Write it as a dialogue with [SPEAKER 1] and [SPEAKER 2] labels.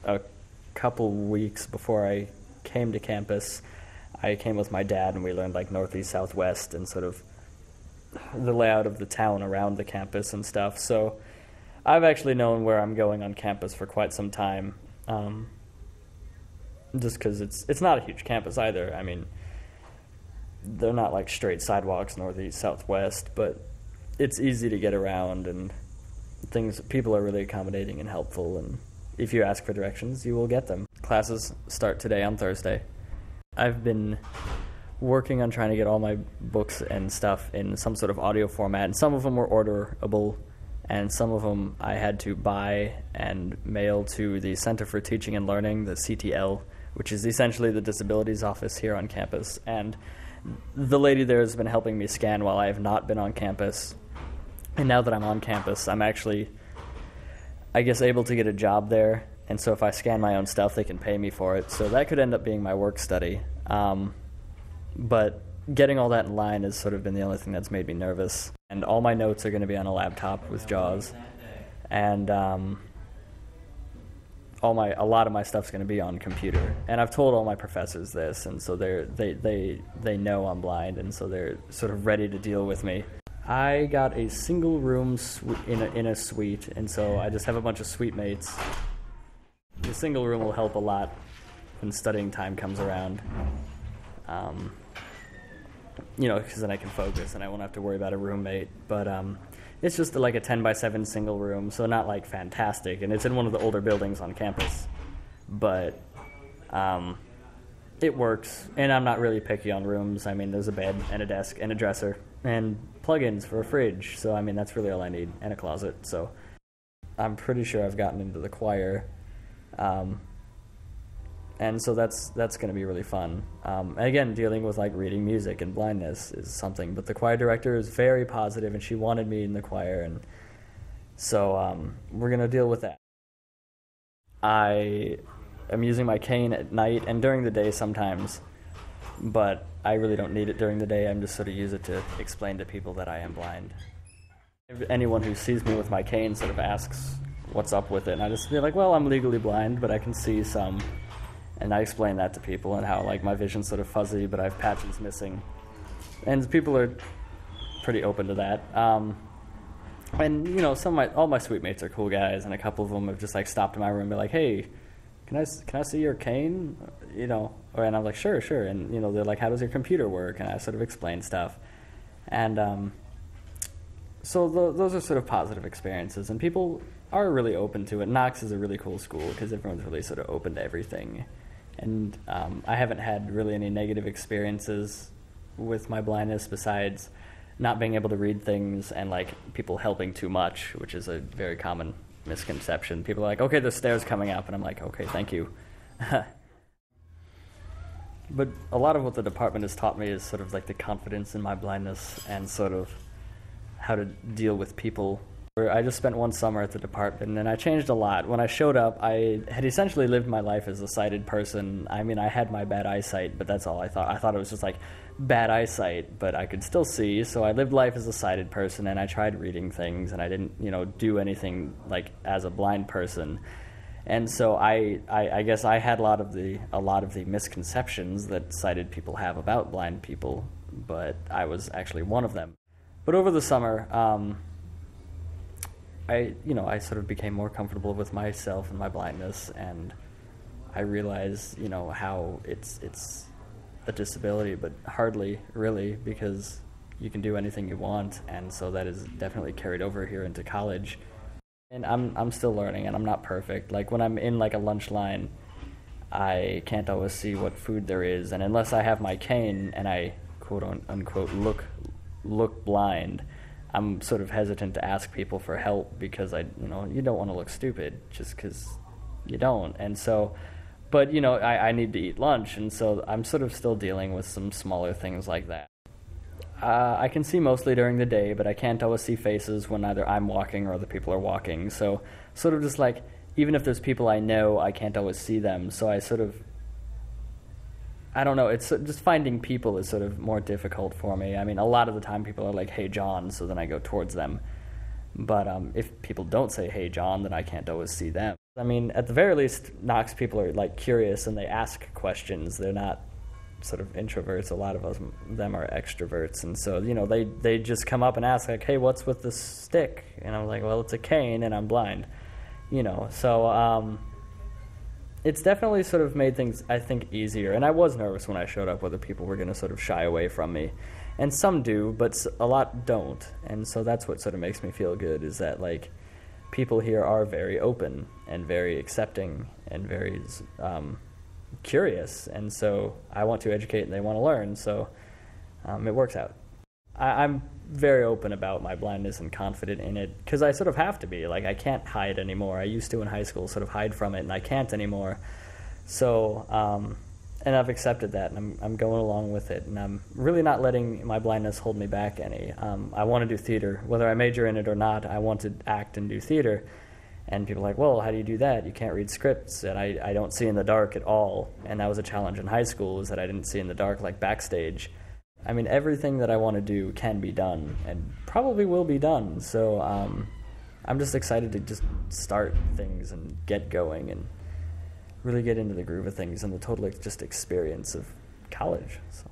[SPEAKER 1] a couple weeks before I came to campus, I came with my dad, and we learned like northeast, southwest, and sort of the layout of the town around the campus and stuff. So I've actually known where I'm going on campus for quite some time, just because it's not a huge campus either. I mean, they're not like straight sidewalks northeast, southwest, but it's easy to get around, and people are really accommodating and helpful, and if you ask for directions, you will get them. Classes start today on Thursday. I've been working on trying to get all my books and stuff in some sort of audio format, and some of them were orderable, and some of them I had to buy and mail to the Center for Teaching and Learning, the CTL, which is essentially the disabilities office here on campus. And the lady there has been helping me scan while I have not been on campus. And now that I'm on campus, I'm actually, I guess, able to get a job there. And so if I scan my own stuff, they can pay me for it. So that could end up being my work study. But getting all that in line has sort of been the only thing that's made me nervous. And all my notes are going to be on a laptop with JAWS. And a lot of my stuff's going to be on computer. And I've told all my professors this, and so they know I'm blind, and so they're sort of ready to deal with me. I got a single room in a suite, and so I just have a bunch of suite mates. The single room will help a lot when studying time comes around. Because then I can focus and I won't have to worry about a roommate. But it's just like a 10 by 7 single room, so not like fantastic. And it's in one of the older buildings on campus. But it works, and I'm not really picky on rooms. I mean, there's a bed and a desk and a dresser and plug-ins for a fridge. So, I mean, that's really all I need, and a closet. So I'm pretty sure I've gotten into the choir. And so that's going to be really fun. And again, dealing with like reading music and blindness is something. But the choir director is very positive, and she wanted me in the choir, and so we're going to deal with that. I am using my cane at night and during the day sometimes, but I really don't need it during the day. I'm just sort of use it to explain to people that I am blind. If anyone who sees me with my cane sort of asks what's up with it, and I just be like, well, I'm legally blind, but I can see some. And I explain that to people, and how like my vision's sort of fuzzy, but I have patches missing. And people are pretty open to that. And all my suite mates are cool guys, and a couple of them have just like stopped in my room and be like, hey, can I see your cane? And I'm like, sure. And they're like, how does your computer work? And I sort of explain stuff. And so those are sort of positive experiences, and people are really open to it. Knox is a really cool school because everyone's really sort of open to everything. And I haven't had really any negative experiences with my blindness besides not being able to read things and like people helping too much, which is a very common misconception. People are like, okay, there's stairs coming up, and I'm like, okay, thank you. But a lot of what the department has taught me is sort of like the confidence in my blindness and sort of how to deal with people. I just spent one summer at the department, and I changed a lot. When I showed up, I had essentially lived my life as a sighted person. I mean, I had my bad eyesight, but that's all I thought. I thought it was just like bad eyesight, but I could still see. So I lived life as a sighted person, and I tried reading things, and I didn't, do anything like as a blind person. And so I guess I had a lot of the misconceptions that sighted people have about blind people, but I was actually one of them. But over the summer, I sort of became more comfortable with myself and my blindness, and I realized, how it's a disability, but hardly really, because you can do anything you want, and so that is definitely carried over here into college. And I'm still learning, and I'm not perfect. Like when I'm in like a lunch line, I can't always see what food there is, and unless I have my cane and I quote unquote look blind, I'm sort of hesitant to ask people for help because you don't want to look stupid just because you don't. And so, but I need to eat lunch, and so I'm sort of still dealing with some smaller things like that. I can see mostly during the day, but I can't always see faces when either I'm walking or other people are walking. So sort of just like, even if there's people I know, I can't always see them. So I don't know, it's just finding people is sort of more difficult for me. I mean, a lot of the time people are like, hey, John, so then I go towards them. But if people don't say, hey, John, then I can't always see them. I mean, at the very least, Knox people are like curious and they ask questions. They're not sort of introverts. A lot of them are extroverts, and so they just come up and ask like, "Hey, what's with this stick?" And I'm like, "Well, it's a cane, and I'm blind." So it's definitely sort of made things, I think, easier. And I was nervous when I showed up whether people were going to sort of shy away from me, and some do, but a lot don't. And so that's what sort of makes me feel good, is that like people here are very open and very accepting and very curious, and so I want to educate and they want to learn, so it works out. I'm very open about my blindness and confident in it, because I sort of have to be. Like, I can't hide anymore. I used to in high school sort of hide from it, and I can't anymore. So, and I've accepted that, and I'm going along with it, and I'm really not letting my blindness hold me back any. I want to do theater. Whether I major in it or not, I want to act and do theater. And people are like, well, how do you do that? You can't read scripts, and I don't see in the dark at all. And that was a challenge in high school, is that I didn't see in the dark, like backstage. I mean, everything that I want to do can be done, and probably will be done. So I'm just excited to just start things and get going and really get into the groove of things and the total just experience of college. So.